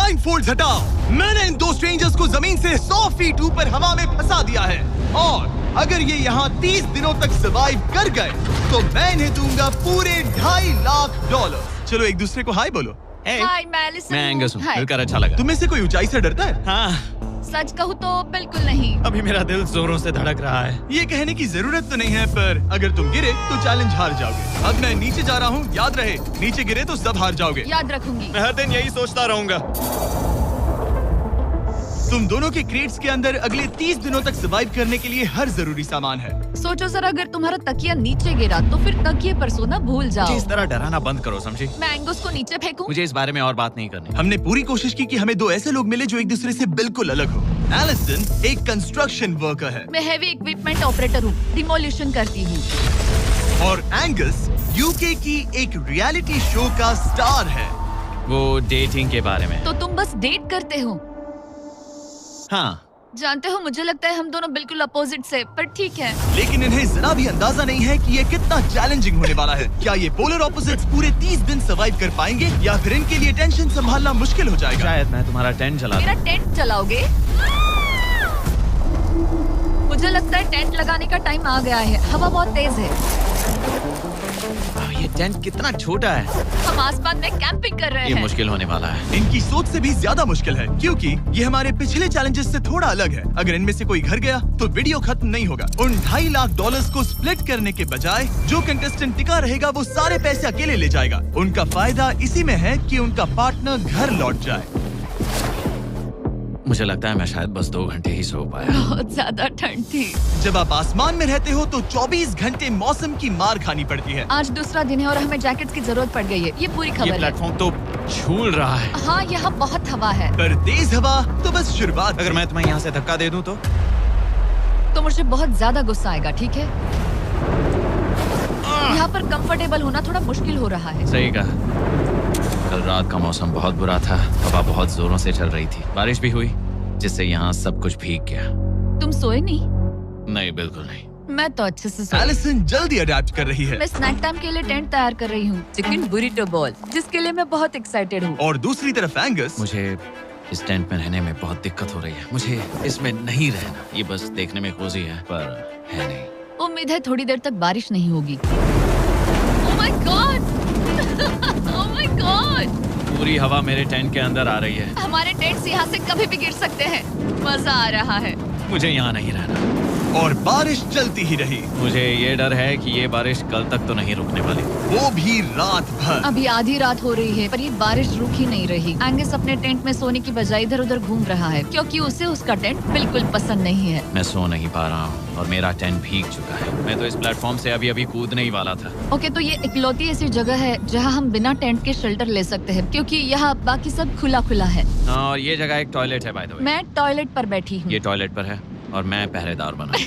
Blind folds हटाओ। मैंने इन दो स्ट्रेंजर्स को जमीन से 100 फीट ऊपर हवा में फंसा दिया है और अगर ये यहाँ 30 दिनों तक सर्वाइव कर गए तो मैं इन्हें दूंगा पूरे $2.5 लाख। चलो एक दूसरे को हाय बोलो। हाय मैं एलिसन मैं एंगस हूँ, हाय। मिलकर अच्छा लगा। तुम्हें से कोई ऊंचाई से डरता है? हाँ, सच कहूँ तो बिल्कुल नहीं। अभी मेरा दिल जोरों से धड़क रहा है। ये कहने की जरूरत तो नहीं है, पर अगर तुम गिरे तो चैलेंज हार जाओगे। अब मैं नीचे जा रहा हूँ, याद रहे नीचे गिरे तो सब हार जाओगे। याद रखूंगी। मैं हर दिन यही सोचता रहूंगा। तुम दोनों के क्रेट्स के अंदर अगले 30 दिनों तक सर्वाइव करने के लिए हर जरूरी सामान है। सोचो सर, अगर तुम्हारा तकिया नीचे गिरा तो फिर तकिए पर सोना भूल जाओ। मुझे इस तरह डराना बंद करो, समझी? मैं एंगस को नीचे फेंकूं? मुझे इस बारे में और बात नहीं करनी। हमने पूरी कोशिश की कि हमें दो ऐसे लोग मिले जो एक दूसरे से बिल्कुल अलग हो। एलिसन एक कंस्ट्रक्शन वर्कर है मैं हेवी इक्विपमेंट ऑपरेटर हूँ, डिमोलिशन करती हूँ। और एंगस यूके की एक रियलिटी शो का स्टार है। वो डेटिंग के बारे में। तो तुम बस डेट करते हो? हाँ, जानते हो, मुझे लगता है हम दोनों बिल्कुल अपोजिट से, पर ठीक है। लेकिन इन्हें जरा भी अंदाजा नहीं है कि ये कितना चैलेंजिंग होने वाला है। क्या ये पोलर ऑपोजिट्स पूरे 30 दिन सर्वाइव कर पाएंगे या फिर इनके लिए टेंशन संभालना मुश्किल हो जाएगा? शायद मैं तुम्हारा टेंट जला मेरा टेंट जलाओगे? मुझे लगता है टेंट लगाने का टाइम आ गया है। हवा बहुत तेज है। ये टेंट कितना छोटा है। हम आसमान में कैंपिंग कर रहे ये हैं। मुश्किल होने वाला है। इनकी सोच से भी ज्यादा मुश्किल है क्योंकि ये हमारे पिछले चैलेंजेस से थोड़ा अलग है। अगर इनमें से कोई घर गया तो वीडियो खत्म नहीं होगा। उन $2.5 लाख को स्प्लिट करने के बजाय जो कंटेस्टेंट टिका रहेगा वो सारे पैसे अकेले ले जाएगा। उनका फायदा इसी में है कि उनका पार्टनर घर लौट जाए। मुझे लगता है मैं शायद बस 2 घंटे ही सो पाया। बहुत ज्यादा ठंड थी। जब आप आसमान में रहते हो तो 24 घंटे मौसम की मार खानी पड़ती है। आज दूसरा दिन है और हमें जैकेट्स की जरूरत पड़ गई है। ये पूरी ये खबर है। प्लेटफॉर्म तो झूल रहा है। हाँ, यहाँ बहुत हवा है। पर तेज हवा तो बस शुरुआत। अगर मैं तुम्हें यहाँ से धक्का दे दूं तो मुझे बहुत ज्यादा गुस्सा आएगा, ठीक है? यहाँ पर कंफर्टेबल होना थोड़ा मुश्किल हो रहा है। सही कहा। कल रात का मौसम बहुत बुरा था। हवा बहुत जोरों से चल रही थी। बारिश भी हुई जिससे यहाँ सब कुछ भीग गया। तुम सोए नहीं? नहीं, बिल्कुल नहीं। मैं तो अच्छे से सोई। एलिसन जल्दी अडेप्ट कर रही है। मैं स्नैक टाइम के लिए टेंट तैयार कर रही हूँ, चिकन बुरिटो बॉल, जिसके लिए मैं बहुत एक्साइटेड हूँ। और दूसरी तरफ एंगस। मुझे इस टेंट में रहने में बहुत दिक्कत हो रही है। मुझे इसमें नहीं रहना। ये बस देखने में कोजी है पर है नहीं। उम्मीद है थोड़ी देर तक बारिश नहीं होगी। Oh my God! Oh my God! पूरी हवा मेरे टेंट के अंदर आ रही है। हमारे टेंट्स यहाँ से कभी भी गिर सकते हैं। मजा आ रहा है। मुझे यहाँ नहीं रहना। और बारिश चलती ही रही। मुझे ये डर है कि ये बारिश कल तक तो नहीं रुकने वाली। वो भी रात भर। अभी आधी रात हो रही है पर ये बारिश रुक ही नहीं रही। एंगस अपने टेंट में सोने की बजाय इधर उधर घूम रहा है क्योंकि उसे उसका टेंट बिल्कुल पसंद नहीं है। मैं सो नहीं पा रहा हूँ और मेरा टेंट भीग चुका है। मैं तो इस प्लेटफॉर्म से अभी कूदने ही वाला था। ओके, तो ये इकलौती ऐसी जगह है जहाँ हम बिना टेंट के शेल्टर ले सकते हैं क्योंकि यहाँ बाकी सब खुला खुला है। और ये जगह एक टॉयलेट है बाय द वे। मैं टॉयलेट पर बैठी हूँ। ये टॉयलेट पर है और मैं पहरेदार बना।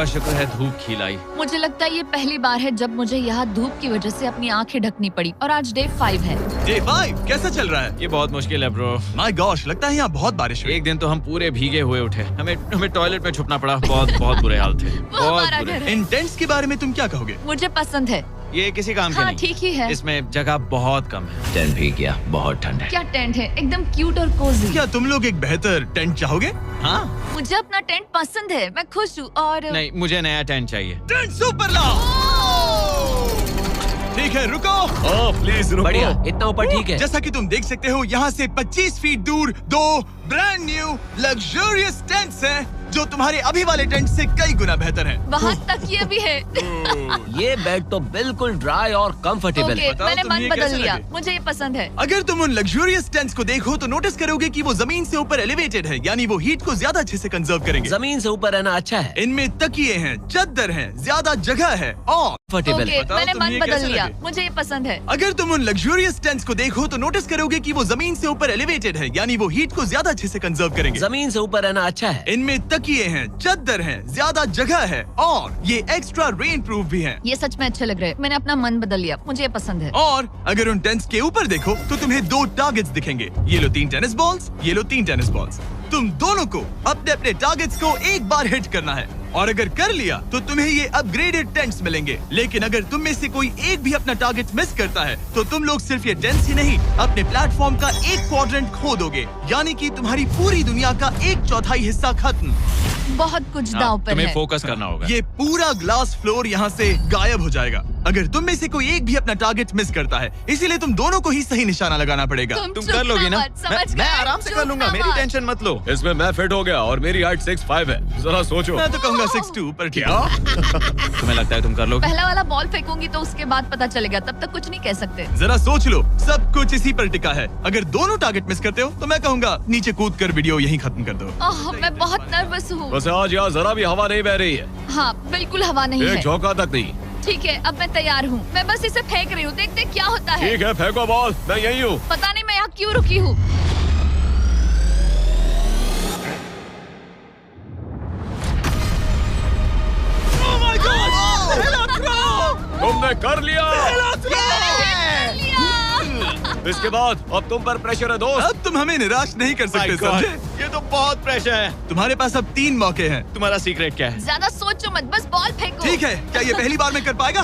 शुक्र है धूप खिलाई। मुझे लगता है ये पहली बार है जब मुझे यहाँ धूप की वजह से अपनी आंखें ढकनी पड़ी। और आज डे 5 है। डे 5 कैसा चल रहा है? ये बहुत मुश्किल है ब्रो। माय गॉश, लगता है यहाँ बहुत बारिश हुई। एक दिन तो हम पूरे भीगे हुए उठे। हमें टॉयलेट में छुपना पड़ा। बहुत बुरे हाल थे। वो हमारा घर है। इन टेंट्स के बारे में तुम क्या कहोगे? मुझे पसंद है। ये किसी काम के हाँ, नहीं। ठीक ही है। इसमें जगह बहुत कम है। टेंट भीग गया। बहुत ठंड है। क्या टेंट है, एकदम क्यूट और कोजी। क्या तुम लोग एक बेहतर टेंट चाहोगे? हाँ, मुझे अपना टेंट पसंद है, मैं खुश हूँ। और नहीं, मुझे नया टेंट चाहिए। टेंट सुपर लाओ। ठीक है, रुको। ओह प्लीज रुको। बढ़िया, इतना ऊपर ठीक है। जैसा कि तुम देख सकते हो यहाँ से 25 फीट दूर 2 ब्रांड न्यू लग्जरियस टेंट्स हैं जो तुम्हारे अभी वाले टेंट से कई गुना बेहतर हैं। वहाँ तक ये भी है। ये बेड तो बिल्कुल ड्राई और कंफर्टेबल ओके, है। बताओ मैंने तुम्हें मन ये बदल कैसे लिया। लगे? मुझे ये पसंद है। अगर तुम उन लग्जरियस टेंट्स को देखो तो नोटिस करोगे कि वो जमीन से ऊपर एलिवेटेड है, यानी वो हीट को ज्यादा अच्छे से कंजर्व करेंगे। जमीन से ऊपर रहना अच्छा है। इनमें तकिए हैं, चद्दर हैं, ज्यादा जगह है और कंफर्टेबल ओके, है। बताओ मैंने तुम्हें मन ये बदल कैसे लिया। लगे? मुझे ये पसंद है। अगर तुम उन लग्जरियस टेंट्स को देखो तो नोटिस करोगे कि वो जमीन से ऊपर एलिवेटेड है, यानी वो हीट को ज्यादा अच्छे से कंजर्व करेंगे। जमीन से ऊपर रहना अच्छा है। इनमें तकिए हैं, चद्दर हैं, ज्यादा जगह है और ये एक्स्ट्रा रेन प्रूफ भी हैं। ये सच में अच्छे लग रहे हैं। मैंने अपना मन बदल लिया, मुझे ये पसंद है। और अगर उन टेंट्स के ऊपर देखो तो तुम्हें 2 टारगेट्स दिखेंगे। ये लो 3 टेनिस बॉल्स, ये लो 3 टेनिस बॉल्स। तुम दोनों को अपने अपने टारगेट्स को एक बार हिट करना है। और अगर कर लिया तो तुम्हें ये अपग्रेडेड टेंट्स मिलेंगे। लेकिन अगर तुम में से कोई एक भी अपना टारगेट मिस करता है तो तुम लोग सिर्फ ये टेंट्स ही नहीं, अपने प्लेटफॉर्म का एक क्वाड्रेंट खो दोगे, यानी कि तुम्हारी पूरी दुनिया का 1/4 हिस्सा खत्म। बहुत कुछ दांव पर तुम्हें है। फोकस करना होगा। ये पूरा ग्लास फ्लोर यहाँ से गायब हो जाएगा अगर तुम में से कोई एक भी अपना टारगेट मिस करता है, इसीलिए तुम दोनों को ही सही निशाना लगाना पड़ेगा। तुम चुप कर लोगी ना? मत, समझ मैं गए? आराम से चुप कर लूंगा, मेरी मत। टेंशन मत लो। इसमें मैं फिट हो गया और मेरी हाइट 6'5" है। जरा सोचो। मैं तो कहूँगा 6'2", पर क्या? तुम्हें लगता है तुम कर लोगे? पहला वाला बॉल फेंकूंगी तो उसके बाद पता चलेगा, तब तक कुछ नहीं कह सकते। जरा सोच लो, सब कुछ इसी पर टिका है। अगर दोनों टारगेट मिस करते हो तो मैं कहूँगा नीचे कूद कर वीडियो यहीं खत्म कर दो। ओह, मैं बहुत नर्वस हूँ। बस आज यहाँ जरा भी हवा नहीं बह रही है, हाँ, बिल्कुल हवा नहीं एक है। झोंका तक नहीं। ठीक है, अब मैं तैयार हूँ। मैं बस इसे फेंक रही हूँ, देखते क्या होता है। ठीक है, फेंको बॉल, मैं यही हूँ। पता नहीं मैं यहाँ क्यों रुकी हूँ। तुमने कर लिया। इसके बाद अब तुम पर प्रेशर है दोस्त। अब तुम हमें निराश नहीं कर सकते, समझे? ये तो बहुत प्रेशर है। तुम्हारे पास अब 3 मौके हैं। तुम्हारा सीक्रेट क्या है? ज्यादा सोचो मत, बस बॉल फेंको। ठीक है, क्या ये पहली बार में कर पाएगा?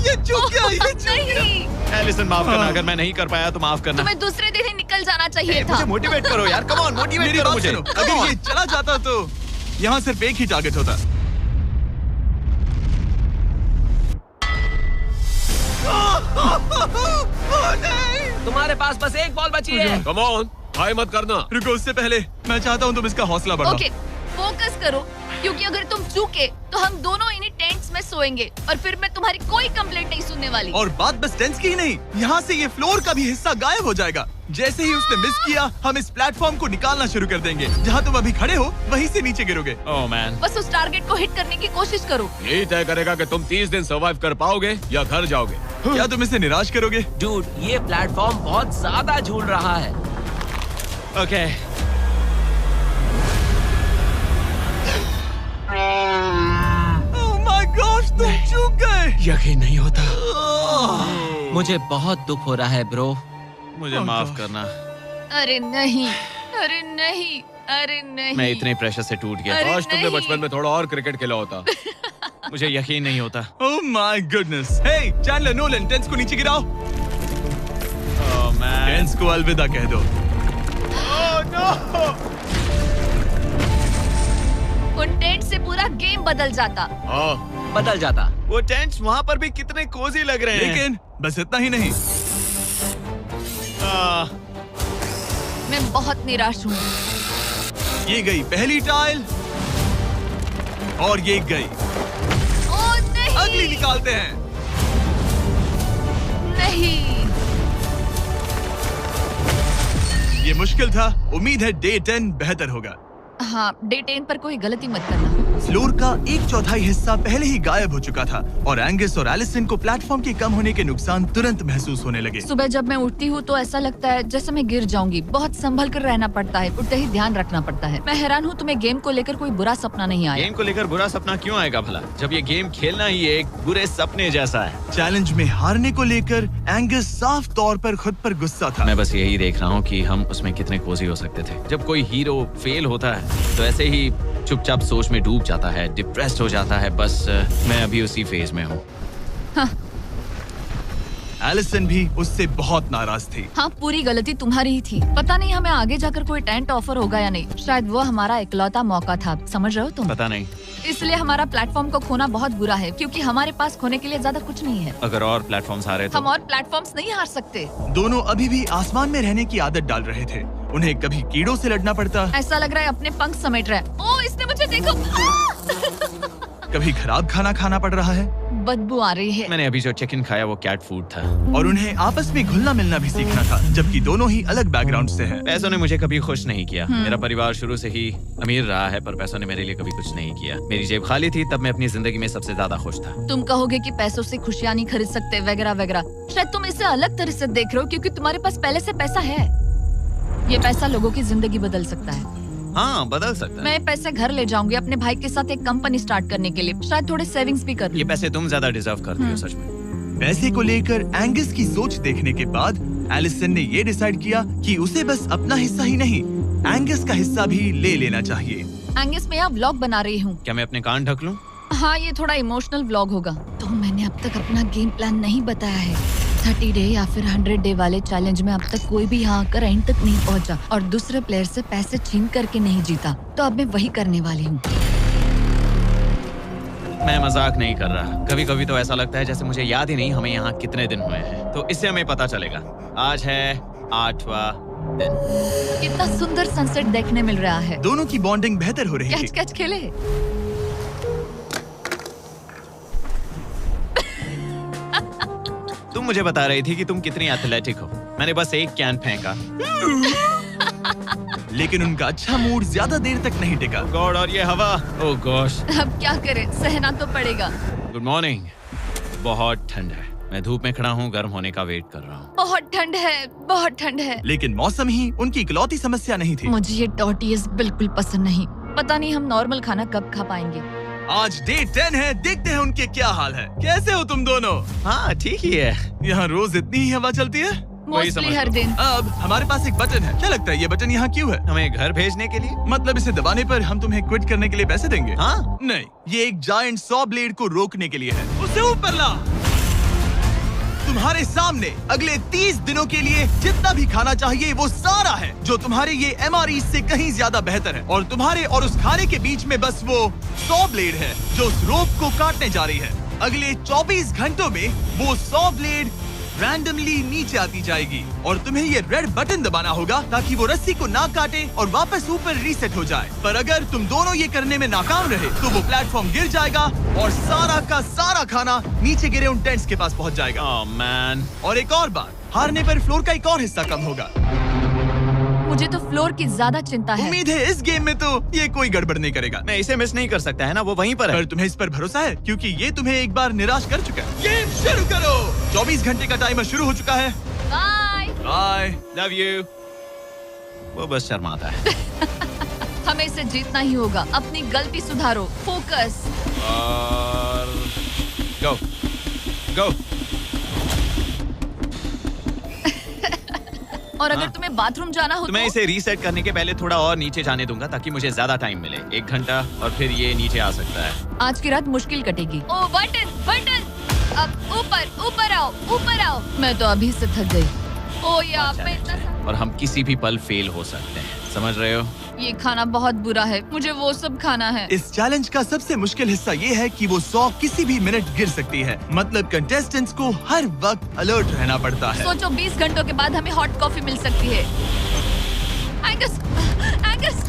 ये चूक गया, ये चूक गया। नहीं, एलिसन माफ करना, अगर मैं नहीं कर पाया तो माफ करना। तुम्हें दूसरे दिन ही निकल जाना चाहिए था। मुझे मोटिवेट करो यार, कम ऑन, मोटिवेट मेरी करो बात मुझे। सुनो, अगर ये चला जाता तो यहाँ सिर्फ एक ही टारगेट होता। तुम्हारे पास बस एक बॉल बची है। कम ऑन, हाई मत करना। रुको, उससे पहले मैं चाहता हूँ तुम इसका हौसला बढ़ाओ। ओके, फोकस करो, क्योंकि अगर तुम चूके तो हम दोनों इन्हीं टेंट्स में सोएंगे और फिर मैं तुम्हारी कोई कंप्लेंट नहीं सुनने वाली। और बात बस टेंस की ही नहीं, यहाँ से ये फ्लोर का भी हिस्सा गायब हो जाएगा। जैसे ही उसने मिस किया, हम इस प्लेटफॉर्म को निकालना शुरू कर देंगे। जहाँ तुम अभी खड़े हो, वहीं से नीचे गिरोगे। ओह मैन, बस उस टारगेट को हिट करने की कोशिश करो। यही तय करेगा कि तुम 30 दिन सर्वाइव कर पाओगे या घर जाओगे। क्या तुम इसे निराश करोगे? डूड, ये प्लेटफॉर्म बहुत ज्यादा झूल रहा है। ओके। ओह माय गॉड, तुम चूक गए। यकीन नहीं होता। मुझे बहुत दुख हो रहा है ब्रो। मुझे माफ करना, अरे नहीं, अरे नहीं, अरे नहीं। मैं इतने प्रेशर से टूट गया। अरे काश तुमने नहीं। बचपन में थोड़ा और क्रिकेट खेला होता। मुझे यकीन नहीं होता। Oh my goodness. Hey Chandler Nolan, tents को नीचे गिराओ। ओह मैन, टेंस को अलविदा कह दो। उन टेंट से पूरा गेम बदल जाता। हाँ, बदल जाता। वो टेंट्स वहाँ पर भी कितने कोजी लग रहे हैं। लेकिन बस इतना ही नहीं, मैं बहुत निराश हूँ। ये गई पहली टाइल और ये गई। ओह नहीं, अगली निकालते हैं। नहीं। ये मुश्किल था, उम्मीद है डे 10 बेहतर होगा। हाँ, डे 10 पर कोई गलती मत करना। फ्लोर का 1/4 हिस्सा पहले ही गायब हो चुका था और एंगस और एलिसन को प्लेटफॉर्म के कम होने के नुकसान तुरंत महसूस होने लगे। सुबह जब मैं उठती हूँ तो ऐसा लगता है जैसे मैं गिर जाऊंगी। बहुत संभल कर रहना पड़ता है, उठते ही ध्यान रखना पड़ता है। मैं हैरान हूँ तुम्हें गेम को लेकर कोई बुरा सपना नहीं आया। गेम को लेकर बुरा सपना क्यों आएगा भला, जब ये गेम खेलना ही एक बुरे सपने जैसा है। चैलेंज में हारने को लेकर एंगस साफ तौर पर खुद पर गुस्सा था। मैं बस यही देख रहा हूँ कि हम उसमें कितने कोजी हो सकते थे। जब कोई हीरो फेल होता है तो ऐसे ही चुपचाप सोच में डूब जाता है, डिप्रेस्ड हो जाता है। बस मैं अभी उसी फेज में हूँ। एलिसन भी उससे बहुत नाराज थी। हाँ, पूरी गलती तुम्हारी ही थी। पता नहीं हमें आगे जाकर कोई टेंट ऑफर होगा या नहीं। शायद वो हमारा इकलौता मौका था, समझ रहे हो तुम? पता नहीं, इसलिए हमारा प्लेटफॉर्म को खोना बहुत बुरा है, क्योंकि हमारे पास खोने के लिए ज्यादा कुछ नहीं है। अगर और प्लेटफॉर्म्स आ रहे तो हम और प्लेटफॉर्म्स नहीं हार सकते। दोनों अभी भी आसमान में रहने की आदत डाल रहे थे। उन्हें कभी कीड़ों से लड़ना पड़ता, ऐसा लग रहा है अपने पंख समेट रहा है। ओह, इसने मुझे देखो। कभी खराब खाना खाना पड़ रहा है बदबू आ रही है। मैंने अभी जो चिकन खाया वो कैट फूड था। और उन्हें आपस में घुलना मिलना भी सीखना था, जबकि दोनों ही अलग बैकग्राउंड से हैं। पैसों ने मुझे कभी खुश नहीं किया। मेरा परिवार शुरू से ही अमीर रहा है, पर पैसों ने मेरे लिए कभी कुछ नहीं किया। मेरी जेब खाली थी तब मैं अपनी जिंदगी में सबसे ज्यादा खुश था। तुम कहोगे कि पैसों से खुशियां नहीं खरीद सकते वगैरह वगैरह। शायद तुम इसे अलग तरह से देख रहे हो, क्योंकि तुम्हारे पास पहले से पैसा है। ये पैसा लोगों की जिंदगी बदल सकता है। हाँ, बदल सकता है। मैं पैसे घर ले जाऊंगी अपने भाई के साथ एक कंपनी स्टार्ट करने के लिए। शायद थोड़े सेविंग्स भी कर लूं। ये पैसे तुम ज्यादा डिजर्व करती हो, सच में। पैसे को लेकर एंगस की सोच देखने के बाद एलिसन ने ये डिसाइड किया कि उसे बस अपना हिस्सा ही नहीं, एंगस का हिस्सा भी ले लेना चाहिए। एंगस मैं यहाँ व्लॉग बना रही हूँ। क्या मैं अपने कान ढक लूं? हाँ, ये थोड़ा इमोशनल व्लॉग होगा। तो मैंने अब तक अपना गेम प्लान नहीं बताया है। 30 डे या फिर 100 डे वाले चैलेंज में अब तक कोई भी यहाँ आकर एंड तक नहीं पहुँचा और दूसरे प्लेयर से पैसे छीन करके नहीं जीता। तो अब मैं वही करने वाली हूँ। मैं मजाक नहीं कर रहा। कभी कभी तो ऐसा लगता है जैसे मुझे याद ही नहीं हमें यहाँ कितने दिन हुए हैं। तो इससे हमें पता चलेगा। आज है 8वां दिन। कितना सुंदर सनसेट देखने मिल रहा है। दोनों की बॉन्डिंग बेहतर हो रही कैच थी। कैच खेले। तुम मुझे बता रही थी कि तुम कितनी एथलेटिक हो। मैंने बस एक कैन फेंका। लेकिन उनका अच्छा मूड ज्यादा देर तक नहीं टिका। गॉड, और ये हवा। ओह गॉश। अब क्या करें, सहना तो पड़ेगा। Good morning. बहुत ठंड है। मैं धूप में खड़ा हूँ, गर्म होने का वेट कर रहा हूँ। बहुत ठंड है, बहुत ठंड है। लेकिन मौसम ही उनकी इकलौती समस्या नहीं थी। मुझे ये टॉर्टियस बिल्कुल पसंद नहीं। पता नहीं हम नॉर्मल खाना कब खा पाएंगे। आज डे 10 है, देखते हैं उनके क्या हाल है। कैसे हो तुम दोनों? हाँ ठीक ही है। यहाँ रोज इतनी ही हवा चलती है? वही समझ मोस्टली हर लो। दिन। अब हमारे पास एक बटन है। क्या लगता है ये बटन यहाँ क्यों है? हमें घर भेजने के लिए? मतलब इसे दबाने पर हम तुम्हें क्विट करने के लिए पैसे देंगे? हाँ। नहीं, ये एक जायंट सॉ ब्लेड को रोकने के लिए है। उसे ऊपर ला। तुम्हारे सामने अगले 30 दिनों के लिए जितना भी खाना चाहिए वो सारा है, जो तुम्हारे ये MRE से कहीं ज्यादा बेहतर है। और तुम्हारे और उस खाने के बीच में बस वो सॉ ब्लेड है जो उस रोप को काटने जा रही है। अगले 24 घंटों में वो सॉ ब्लेड रैंडमली नीचे आती जाएगी और तुम्हें ये रेड बटन दबाना होगा ताकि वो रस्सी को ना काटे और वापस ऊपर रीसेट हो जाए। पर अगर तुम दोनों ये करने में नाकाम रहे तो वो प्लेटफॉर्म गिर जाएगा और सारा का सारा खाना नीचे गिरे उन टेंट्स के पास पहुंच जाएगा। Oh man. और एक और बात, हारने पर फ्लोर का एक और हिस्सा कम होगा। मुझे तो फ्लोर की ज्यादा चिंता है। उम्मीद है इस गेम में तो ये कोई गड़बड़ नहीं करेगा। मैं इसे मिस नहीं कर सकता है ना, वो वहीं पर है। पर तुम्हें इस पर भरोसा है क्योंकि ये तुम्हें एक बार निराश कर चुका है। गेम शुरू करो। 24 घंटे का टाइमर शुरू हो चुका है। बाय। बाय। Love you. वो बस शर्माता है। हमें इसे जीतना ही होगा। अपनी गलती सुधारो। फोकस। और गो गो। और अगर तुम्हें बाथरूम जाना हो तो मैं इसे रीसेट करने के पहले थोड़ा और नीचे जाने दूंगा ताकि मुझे ज्यादा टाइम मिले। 1 घंटा और फिर ये नीचे आ सकता है। आज की रात मुश्किल कटेगी। ओ बटन बटन। अब ऊपर ऊपर आओ, ऊपर आओ। मैं तो अभी से थक गई। ओ यार, मैं इतना और हम किसी भी पल फेल हो सकते हैं, समझ रहे हो? ये खाना बहुत बुरा है। मुझे वो सब खाना है। इस चैलेंज का सबसे मुश्किल हिस्सा ये है कि वो 100 किसी भी मिनट गिर सकती है। मतलब कंटेस्टेंट्स को हर वक्त अलर्ट रहना पड़ता है। सोचो 20 घंटों के बाद हमें हॉट कॉफी मिल सकती है। Angus, Angus.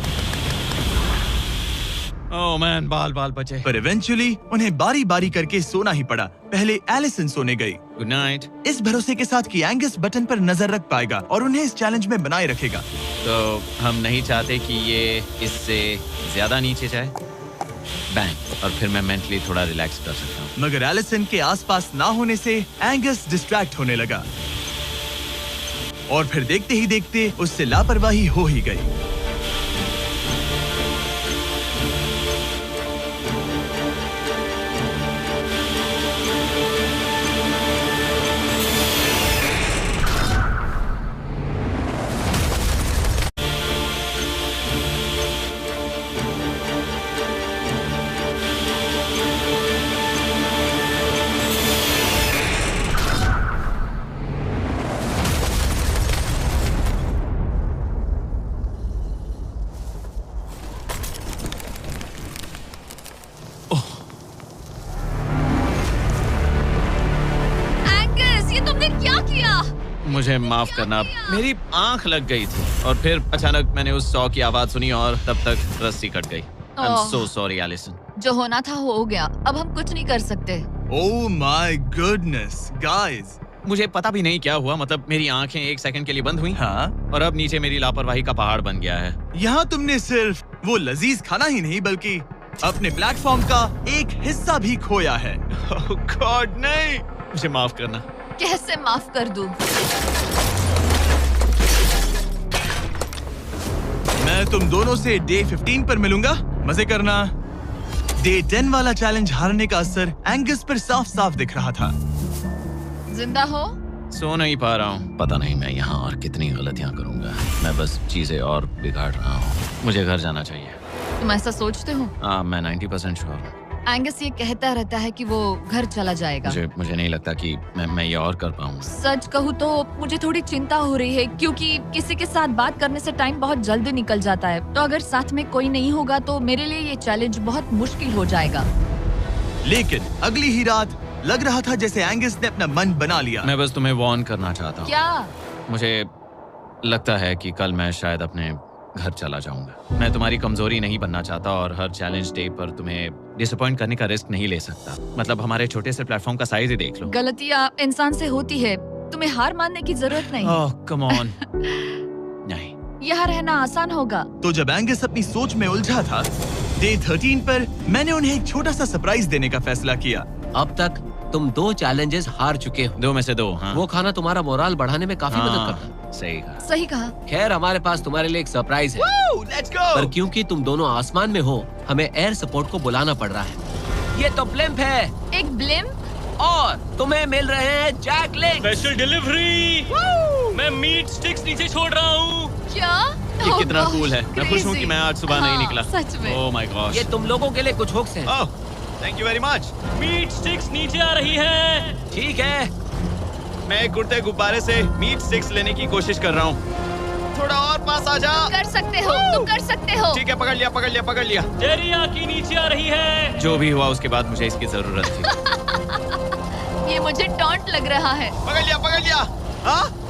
ओह मैन, बाल बाल बचे। पर इवेंचुअली उन्हें बारी बारी करके सोना ही पड़ा। पहले एलिसन सोने गई, गुड नाइट। इस भरोसे के साथ कि एंगस बटन पर नजर रख पाएगा और उन्हें इस चैलेंज में बनाए रखेगा। तो हम नहीं चाहते कि ये इससे ज्यादा नीचे जाए। बैंग। और फिर मैं मेंटली थोड़ा रिलैक्स कर सकता हूँ। मगर एलिसन के आसपास ना होने से एंगस डिस्ट्रैक्ट होने लगा और फिर देखते ही देखते उससे लापरवाही हो ही गई। मुझे माफ करना, मेरी आंख लग गई थी और फिर अचानक मैंने उस सॉ की आवाज सुनी और तब तक रस्सी कट गई। I am so sorry Allison. जो होना था हो गया। अब हम कुछ नहीं कर सकते। ओह माय गुडनेस गाइस, मुझे पता भी नहीं क्या हुआ। मतलब मेरी आंखें 1 सेकंड के लिए बंद हुई। हाँ, और अब नीचे मेरी लापरवाही का पहाड़ बन गया है। यहाँ तुमने सिर्फ वो लजीज खाना ही नहीं बल्कि अपने प्लेटफॉर्म का एक हिस्सा भी खोया है। ओह गॉड, नहीं। मुझे माफ करना। कैसे माफ कर दूं? मैं तुम दोनों से डे 15 पर मिलूंगा। मजे करना। डे 10 वाला चैलेंज हारने का असर एंगस पर साफ साफ दिख रहा था। जिंदा हो? सो नहीं पा रहा हूँ। पता नहीं मैं यहाँ और कितनी गलतियाँ करूँगा। मैं बस चीजें और बिगाड़ रहा हूँ। मुझे घर जाना चाहिए। तुम ऐसा सोचते हो? हाँ, मैं 90% श्योर हूँ। एंगस ये कहता रहता है कि वो घर चला जाएगा। मुझे नहीं लगता कि मैं ये और कर पाऊंगा। सच कहूँ तो मुझे थोड़ी चिंता हो रही है, क्योंकि किसी के साथ बात करने से टाइम बहुत जल्दी निकल जाता है। तो अगर साथ में कोई नहीं होगा तो मेरे लिए ये चैलेंज बहुत मुश्किल हो जाएगा। लेकिन अगली ही रात लग रहा था जैसे एंगस ने अपना मन बना लिया। मैं बस तुम्हें वार्न करना चाहता हूँ। क्या? मुझे लगता है कि कल मैं शायद अपने घर चला जाऊंगा। मैं तुम्हारी कमजोरी नहीं बनना चाहता और हर चैलेंज डे पर तुम्हें डिसअपॉइंट करने का रिस्क नहीं ले सकता। मतलब हमारे छोटे से प्लेटफॉर्म का साइज ही देख लो। गलतियाँ इंसान से होती है, तुम्हें हार मानने की जरूरत नहीं। ओह कम ऑन। नहीं, यहाँ रहना आसान होगा। तो जब एंगस अपनी सोच में उलझा था, डे 13 पर मैंने उन्हें एक छोटा सा सरप्राइज देने का फैसला किया। अब तक तुम 2 चैलेंजेस हार चुके हो। 2 में से 2। हाँ। वो खाना तुम्हारा मोराल बढ़ाने में काफी मदद करता है। सही कहा। सही कहा। खैर, हमारे पास तुम्हारे लिए एक सरप्राइज है। Let's go. पर क्योंकि तुम दोनों आसमान में हो, हमें एयर सपोर्ट को बुलाना पड़ रहा है। ये तो ब्लिम्प है एक ब्लिम? और तुम्हें मिल रहे हैं जैक लिंक्स। Special delivery. मैं मीट स्टिक्स नीचे छोड़ रहा हूँ। क्या? ये कितना Oh, कूल है। मैं खुश हूँ कि मैं आज सुबह नहीं हाँ, निकला। सच में। Oh my gosh. ये तुम लोगों के लिए कुछ हुक्स हैं। Oh, thank you very much. Meat sticks नीचे आ रही है। ठीक है, मैं एक उड़ते गुब्बारे से मीट स्टिक्स लेने की कोशिश कर रहा हूँ। थोड़ा और पास आ जा। कर सकते हो, तुम कर सकते हो। ठीक है, पकड़ लिया, पकड़ लिया, पकड़ लिया। टेरियाकी नीचे आ रही है। जो भी हुआ उसके बाद मुझे इसकी जरूरत थी। ये मुझे टॉन्ट लग रहा है। पकड़ लिया, पकड़ लिया। हाँ?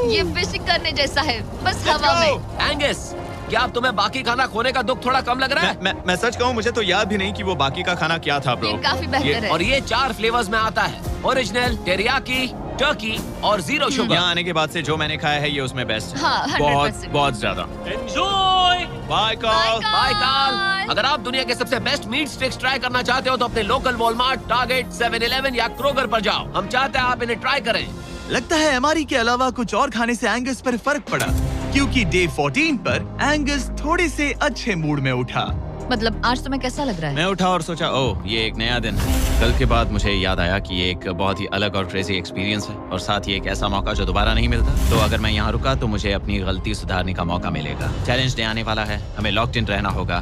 ये फिशिंग करने जैसा है, बस हवा में। एंगस, क्या अब तुम्हें बाकी खाना खोने का दुख थोड़ा कम लग रहा है? मैं सच कहूँ, मुझे तो याद भी नहीं कि वो बाकी का खाना क्या था ब्रो। ये काफी बेहतर है। और ये 4 फ्लेवर्स में आता है, ओरिजिनल, टेरियाकी, टर्की और 0 शुगर। यहाँ आने के बाद से जो मैंने खाया है ये उसमें बेस्ट है। हाँ, 100%। बहुत बहुत ज्यादा। एंजॉय। Bye call. बाय काल। अगर आप दुनिया के सबसे बेस्ट मीट स्टिक्स ट्राई करना चाहते हो तो अपने लोकल वॉलमार्ट, टारगेट, 7-Eleven या क्रोगर पर जाओ। हम चाहते हैं आप इन्हें ट्राई करें। लगता है एमआरई के अलावा कुछ और खाने से एंगस पर फर्क पड़ा, क्योंकि डे 14 पर एंगस थोड़े से अच्छे मूड में उठा। मतलब आज तुम्हें कैसा लग रहा है? मैं उठा और सोचा, ओह ये एक नया दिन है। कल के बाद मुझे याद आया कि ये एक बहुत ही अलग और क्रेजी एक्सपीरियंस है और साथ ही एक ऐसा मौका जो दोबारा नहीं मिलता। तो अगर मैं यहाँ रुका तो मुझे अपनी गलती सुधारने का मौका मिलेगा। चैलेंज डे आने वाला है, हमें लॉक्ड इन रहना होगा।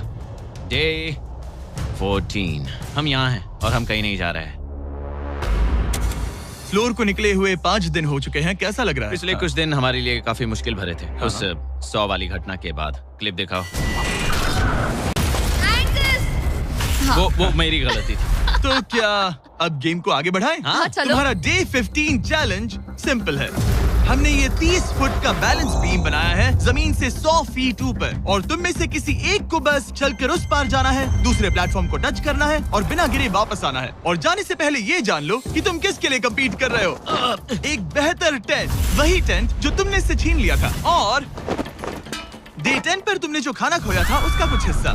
डे 14 हम यहाँ हैं और हम कहीं नहीं जा रहे हैं। फ्लोर को निकले हुए 5 दिन हो चुके हैं। कैसा लग रहा है? पिछले कुछ दिन हमारे लिए काफी मुश्किल भरे थे। उस 100 वाली घटना के बाद। क्लिप दिखाओ। हाँ। वो मेरी गलती थी। तो क्या अब गेम को आगे बढ़ाएं? हाँ, चलो। तुम्हारा डे 15 चैलेंज सिंपल है। हमने ये 30 फुट का बैलेंस बीम बनाया है जमीन से 100 फीट ऊपर, और तुम में से किसी एक को बस चलकर उस पार जाना है, दूसरे प्लेटफॉर्म को टच करना है और बिना गिरे वापस आना है। और जाने से पहले ये जान लो कि तुम किसके लिए कम्पीट कर रहे हो। एक बेहतर टेंट, वही टेंट जो तुमने इससे छीन लिया था, और डे 10 पर तुमने जो खाना खोया था उसका कुछ हिस्सा।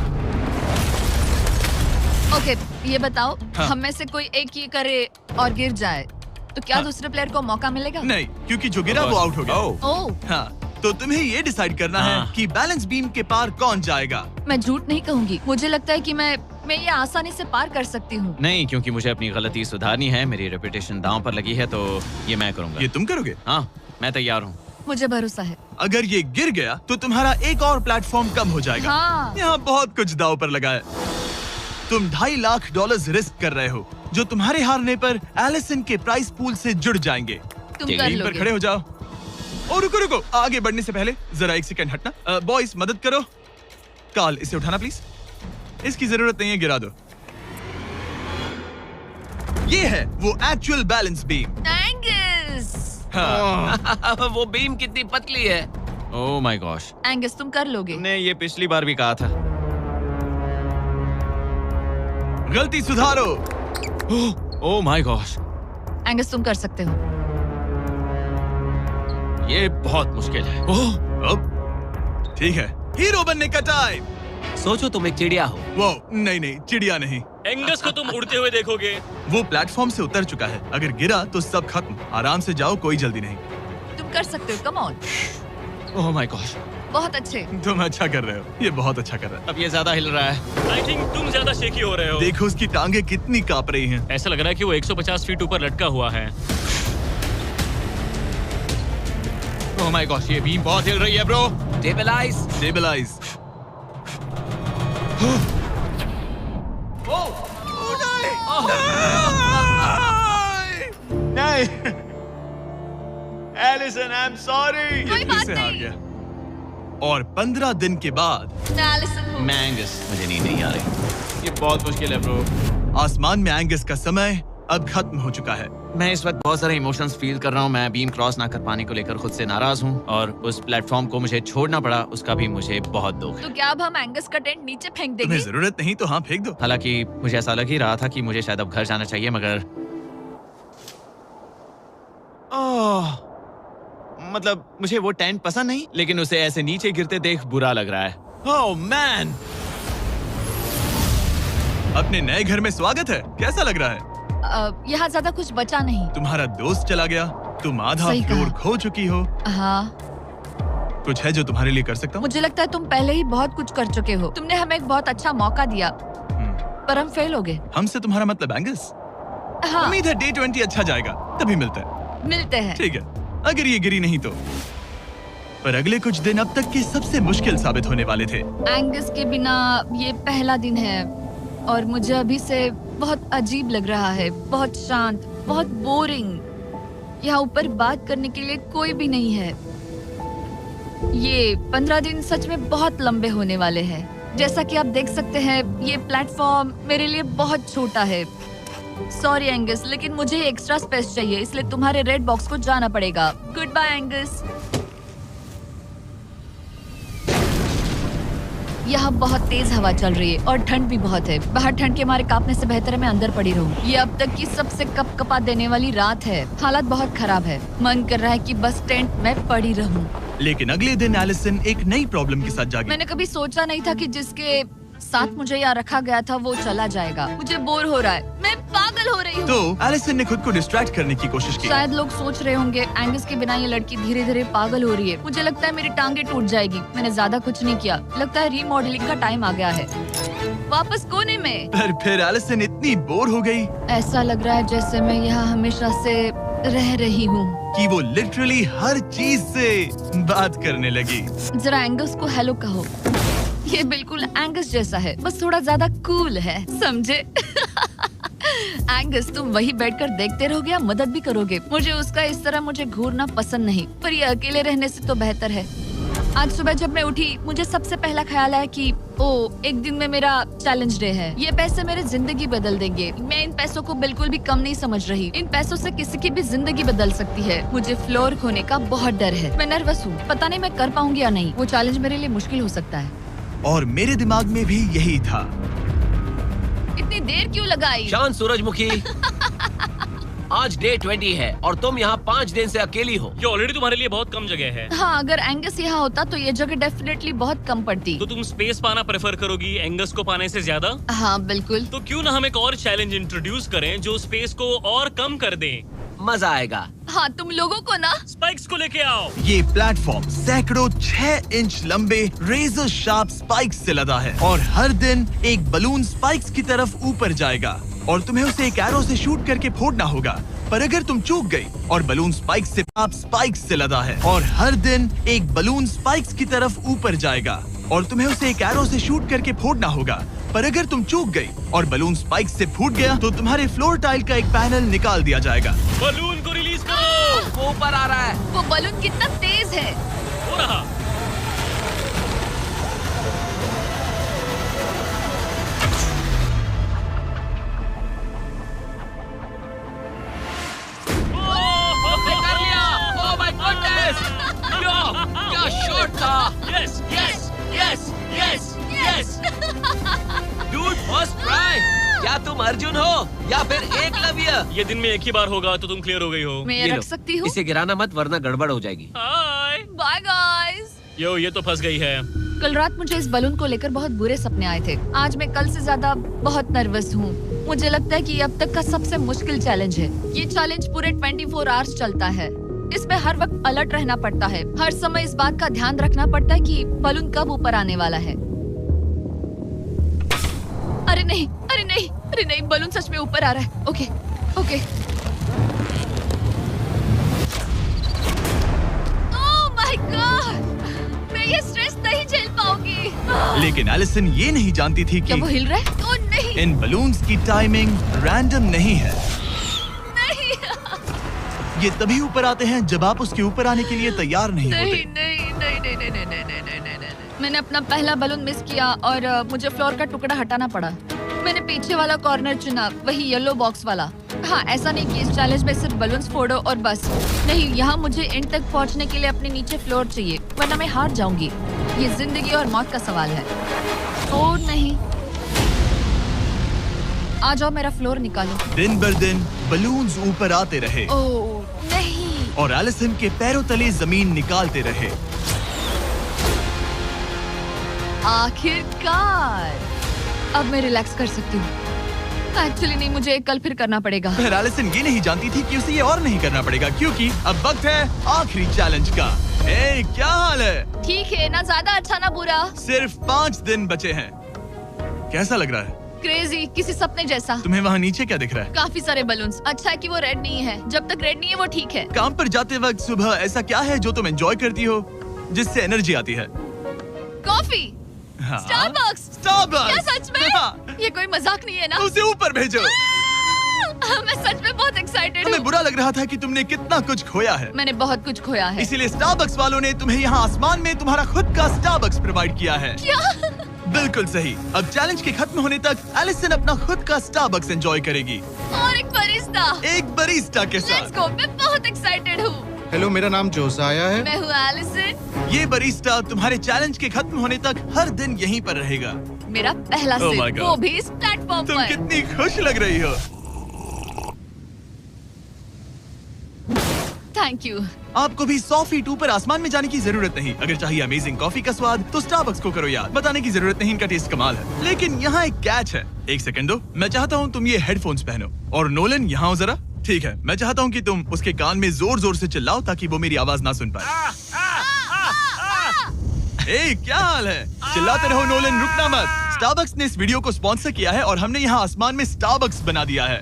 ओके, ये बताओ, हाँ। हम में से कोई एक ये करे और गिर जाए तो क्या हाँ। दूसरे प्लेयर को मौका मिलेगा? नहीं, क्योंकि जो गिरा वो आउट हो गया। ओह, हाँ, तो तुम्हें ये डिसाइड करना है हाँ। कि बैलेंस बीम के पार कौन जाएगा। मैं झूठ नहीं कहूंगी, मुझे लगता है कि मैं ये आसानी से पार कर सकती हूँ। नहीं, क्योंकि मुझे अपनी गलती सुधारनी है। मेरी रेपुटेशन दांव पर लगी है, तो ये मैं करूंगा। ये तुम करोगे? हाँ, मैं तैयार हूँ। मुझे भरोसा है। अगर ये गिर गया तो तुम्हारा एक और प्लेटफॉर्म कम हो जाएगा। हाँ। यहाँ बहुत कुछ दाव पर लगा है। तुम $2.5 लाख रिस्क कर रहे हो, जो तुम्हारे हारने पर एलिसन के प्राइस पूल से जुड़ जाएंगे। तुम ठीक कर है, टीम पर लोगे। खड़े हो जाओ। और रुको, आगे बढ़ने से पहले जरा 1 सेकंड हटना। बॉयज मदद करो। कार्ल, इसे उठाना प्लीज। इसकी जरूरत नहीं है, गिरा दो। ये है वो एक्चुअल बैलेंस बीम। एंगस, हाँ। वो बीम कितनी पतली है। ओह माय गॉश, एंगस तुम कर लोगे। तुमने ये पिछली बार भी कहा था। गलती सुधारो। ओह माय गॉश, एंगस तुम कर सकते हो। ये बहुत मुश्किल है। अब ठीक है, हीरो बनने का टाइम। सोचो तुम एक चिड़िया हो। वो नहीं, चिड़िया नहीं। एंगस को तुम उड़ते हुए देखोगे। वो प्लेटफॉर्म से उतर चुका है। अगर गिरा तो सब खत्म। आराम से जाओ, कोई जल्दी नहीं। तुम कर सकते हो, come on. Oh my gosh, बहुत अच्छे। तुम अच्छा कर रहे हो, ये बहुत अच्छा कर रहा है। अब ये ज्यादा हिल रहा है। आई थिंक तुम ज्यादा शेकी हो रहे हो। देखो उसकी टांगे कितनी कांप रही हैं। ऐसा लग रहा है कि वो 150 फीट ऊपर लटका हुआ है। ओह माय गॉश, ये बीम बहुत हिल रही है ब्रो। स्टेबलाइज। स्टेबलाइज। नहीं एलिसन, आई एम सॉरी। कोई बात से हार नहीं। गया। और 15 दिन के बाद मैं एलिसन हूँ। मैं एंगस, मुझे नींद नहीं आ रही। ये बहुत मुश्किल है ब्रो। आसमान में एंगस का समय अब खत्म हो चुका है। मैं इस वक्त बहुत सारे इमोशंस फील कर रहा हूँ। मैं बीम क्रॉस ना कर पाने को लेकर खुद से नाराज हूँ और उस प्लेटफॉर्म को मुझे छोड़ना पड़ा, उसका भी मुझे बहुत दुख है। तो क्या अब हम एंगस का टेंट नीचे फेंक देंगे? तुम्हें जरूरत नहीं तो हाँ फेंक दो। हालांकि मुझे ऐसा लग ही रहा था कि मुझे शायद अब घर जाना चाहिए, मगर मतलब मुझे वो टेंट पसंद नहीं, लेकिन उसे ऐसे नीचे गिरते देख बुरा लग रहा है। Oh man! अपने नए घर में स्वागत है। कैसा लग रहा है? यहाँ ज्यादा कुछ बचा नहीं। तुम्हारा दोस्त चला गया, तुम आधा सही कहा। फ्लोर खो चुकी हो। हाँ, कुछ है जो तुम्हारे लिए कर सकता हूँ? मुझे लगता है तुम पहले ही बहुत कुछ कर चुके हो। तुमने हमें एक बहुत अच्छा मौका दिया, पर हम फेल हो गए। हमसे तुम्हारा मतलब एंगस? हाँ, उम्मीद है डे 20 अच्छा जाएगा, तभी मिलते हैं। मिलते हैं। ठीक है, अगर ये गिरी नहीं तो। पर अगले कुछ दिन अब तक के सबसे मुश्किल साबित होने वाले थे। एंगस के बिना ये पहला दिन है और मुझे अभी से बहुत अजीब लग रहा है, बहुत शांत, बहुत बोरिंग। यहाँ ऊपर बात करने के लिए कोई भी नहीं है। ये 15 दिन सच में बहुत लंबे होने वाले हैं। जैसा कि आप देख सकते हैं, ये प्लेटफॉर्म मेरे लिए बहुत छोटा है। सॉरी एंगस, लेकिन मुझे एक्स्ट्रा स्पेस चाहिए, इसलिए तुम्हारे रेड बॉक्स को जाना पड़ेगा। Goodbye Angus. यहाँ बहुत तेज हवा चल रही है और ठंड भी बहुत है। बाहर ठंड के मारे कांपने से बेहतर है मैं अंदर पड़ी रहूं। ये अब तक की सबसे कपकपा देने वाली रात है। हालात बहुत खराब है। मन कर रहा है कि बस टेंट में पड़ी रहूं। लेकिन अगले दिन एलिसन एक नई प्रॉब्लम के साथ जागी। मैंने कभी सोचा नहीं था कि जिसके साथ मुझे यहाँ रखा गया था वो चला जाएगा। मुझे बोर हो रहा है, मैं पागल हो रही हूँ। तो एलिसन ने खुद को डिस्ट्रैक्ट करने की कोशिश की। शायद लोग सोच रहे होंगे एंगस के बिना ये लड़की धीरे धीरे पागल हो रही है। मुझे लगता है मेरी टांगे टूट जाएगी। मैंने ज्यादा कुछ नहीं किया। लगता है रीमॉडलिंग का टाइम आ गया है। वापस कोने में। पर फिर एलिसन इतनी बोर हो गई ऐसा लग रहा है जैसे मैं यहाँ हमेशा से रह रही हूँ। कि वो लिटरली हर चीज से बात करने लगी। जरा एंगस को हेलो कहो। ये बिल्कुल एंगस जैसा है, बस थोड़ा ज्यादा कूल है, समझे? एंगस, तुम वही बैठकर देखते रहोगे या मदद भी करोगे? मुझे उसका इस तरह मुझे घूरना पसंद नहीं, पर ये अकेले रहने से तो बेहतर है। आज सुबह जब मैं उठी, मुझे सबसे पहला ख्याल आया कि एक दिन में मेरा चैलेंज डे है। ये पैसे मेरी जिंदगी बदल देंगे। मैं इन पैसों को बिल्कुल भी कम नहीं समझ रही। इन पैसों से किसी की भी जिंदगी बदल सकती है। मुझे फ्लोर खोने का बहुत डर है। मैं नर्वस हूँ, पता नहीं मैं कर पाऊंगी या नहीं। वो चैलेंज मेरे लिए मुश्किल हो सकता है। और मेरे दिमाग में भी यही था। इतनी देर क्यों लगाई? शांत सूरजमुखी। आज डे 20 है और तुम यहाँ 5 दिन से अकेली हो। ये ऑलरेडी तुम्हारे लिए बहुत कम जगह है। हाँ, अगर एंगस यहाँ होता तो ये जगह डेफिनेटली बहुत कम पड़ती। तो तुम स्पेस पाना प्रेफर करोगी एंगस को पाने से ज्यादा? हाँ बिल्कुल। तो क्यों ना हम एक और चैलेंज इंट्रोड्यूस करें जो स्पेस को और कम कर दे। मजा आएगा। हाँ, तुम लोगों को ना स्पाइक्स को लेके आओ। ये प्लेटफॉर्म सैकड़ों 6 इंच लंबे रेजर शार्प स्पाइक्स से लदा है और हर दिन एक बलून स्पाइक्स की तरफ ऊपर जाएगा और तुम्हें उसे एक एरो से शूट करके फोड़ना होगा। पर अगर तुम चूक गई और बलून स्पाइक्स से लदा है और हर दिन एक बलून स्पाइक्स की तरफ ऊपर जाएगा और तुम्हें उसे एक एरो से शूट करके फोड़ना होगा। पर अगर तुम चूक गई और बलून स्पाइक्स से फूट गया तो तुम्हारे फ्लोर टाइल का एक पैनल निकाल दिया जाएगा। बलून को रिलीज करो। वो ऊपर आ रहा है। वो बलून कितना तेज है। हो रहा। हमने कर लिया। Oh my goodness. क्या शॉट था। Yes yes yes yes yes. Dude, first try. क्या तुम अर्जुन हो या फिर एकलव्य? ये दिन में एक ही बार होगा तो तुम क्लियर हो गई हो। मैं ये ये लो। रख सकती हूँ? इसे गिराना मत वरना गड़बड़ हो जाएगी। हाय। Bye guys. यो, ये तो फंस गई है। कल रात मुझे इस बलून को लेकर बहुत बुरे सपने आए थे। आज मैं कल से ज्यादा बहुत नर्वस हूँ। मुझे लगता है कि ये अब तक का सबसे मुश्किल चैलेंज है। ये चैलेंज पूरे 24 आवर्स चलता है। इसमें हर वक्त अलर्ट रहना पड़ता है। हर समय इस बात का ध्यान रखना पड़ता है कि बलून कब ऊपर आने वाला है। अरे नहीं, अरे नहीं, अरे नहीं, बलून सच में ऊपर आ रहा है। Okay, okay. Oh my God, मैं ये स्ट्रेस नहीं झेल पाऊंगी। लेकिन एलिसन ये नहीं जानती थी क्या कि वो हिल रहा है? ओ नहीं इन बलून्स की टाइमिंग रैंडम नहीं है। नहीं ये तभी ऊपर आते हैं जब आप उसके ऊपर आने के लिए तैयार नहीं नहीं होते। नहीं नहीं नहीं नहीं नहीं नहीं नहीं नहीं नहीं नहीं। मैंने अपना पहला बलून मिस किया और मुझे फ्लोर का टुकड़ा हटाना पड़ा। मैंने पीछे वाला कॉर्नर चुना, वही येलो बॉक्स वाला। हाँ, ऐसा नहीं कि इस चैलेंज में सिर्फ बलून्स फोड़ो और बस। नहीं, यहाँ मुझे एंड तक पहुँचने के लिए अपने नीचे फ्लोर चाहिए, वरना मैं हार जाऊंगी। ये जिंदगी और मौत का सवाल है। ओ नहीं, आ जाओ, मेरा फ्लोर निकालो। दिन बर दिन बलून्स ऊपर आते रहे ओ नहीं, और एलिसन के पैरों तले जमीन निकालते रहे। आखिरकार अब मैं रिलैक्स कर सकती हूँ। एक्चुअली नहीं, मुझे कल फिर करना पड़ेगा। फिर एलिसन ये नहीं जानती थी कि उसे ये और नहीं करना पड़ेगा, क्योंकि अब वक्त है आखिरी चैलेंज का। ए, क्या हाल है? ठीक है, ना ज्यादा अच्छा ना बुरा। सिर्फ 5 दिन बचे हैं। कैसा लग रहा है? क्रेजी, किसी सपने जैसा। तुम्हें वहाँ नीचे क्या दिख रहा है? काफी सारे बलून्स। अच्छा है कि वो रेड नहीं है। जब तक रेड नहीं है वो ठीक है। काम पर जाते वक्त सुबह ऐसा क्या है जो तुम एंजॉय करती हो, जिससे एनर्जी आती है? कॉफी। हाँ? स्टारबक्स। स्टारबक्स। क्या सच में? हाँ। ये कोई मजाक नहीं है ना? उसे ऊपर भेजो। मैं सच में बहुत एक्साइटेड हमें हूँ। बुरा लग रहा था कि तुमने कितना कुछ खोया है, मैंने बहुत कुछ खोया है। इसीलिए स्टारबक्स वालों ने तुम्हें यहाँ आसमान में तुम्हारा खुद का स्टारबक्स प्रोवाइड किया है। क्या? बिल्कुल सही। अब चैलेंज के खत्म होने तक एलिसन अपना खुद का स्टारबक्स एंजॉय करेगी, और एक बरिस्ता। एक बरिस्टा के लेट्स साथ। गो, मैं बहुत एक्साइटेड हूँ। हेलो, मेरा नाम जोसाया है। मैं हूँ एलिसन। ये बरिस्टा तुम्हारे चैलेंज के खत्म होने तक हर दिन यहीं पर रहेगा। मेरा पहला Oh my सिप, God. वो भी इस प्लेटफॉर्म तुम पर। कितनी खुश लग रही हो। Thank you. आपको भी 100 फीट ऊपर आसमान में जाने की जरूरत नहीं। अगर चाहिए अमेजिंग कॉफी का स्वाद तो स्टारबक्स को करो याद। बताने की जरूरत नहीं, इनका टेस्ट कमाल है। लेकिन यहाँ एक कैच है। एक सेकंड दो, मैं चाहता हूँ तुम ये हेडफोन्स पहनो। और नोलन, यहाँ आओ जरा। ठीक है, मैं चाहता हूँ कि तुम उसके कान में जोर जोर से चिल्लाओ ताकि वो मेरी आवाज ना सुन पाए। ए, क्या हाल है? चिल्लाते रहो नोलन, रुकना मत। स्टारबक्स ने इस वीडियो को स्पॉन्सर किया है और हमने यहाँ आसमान में स्टारबक्स बना दिया है।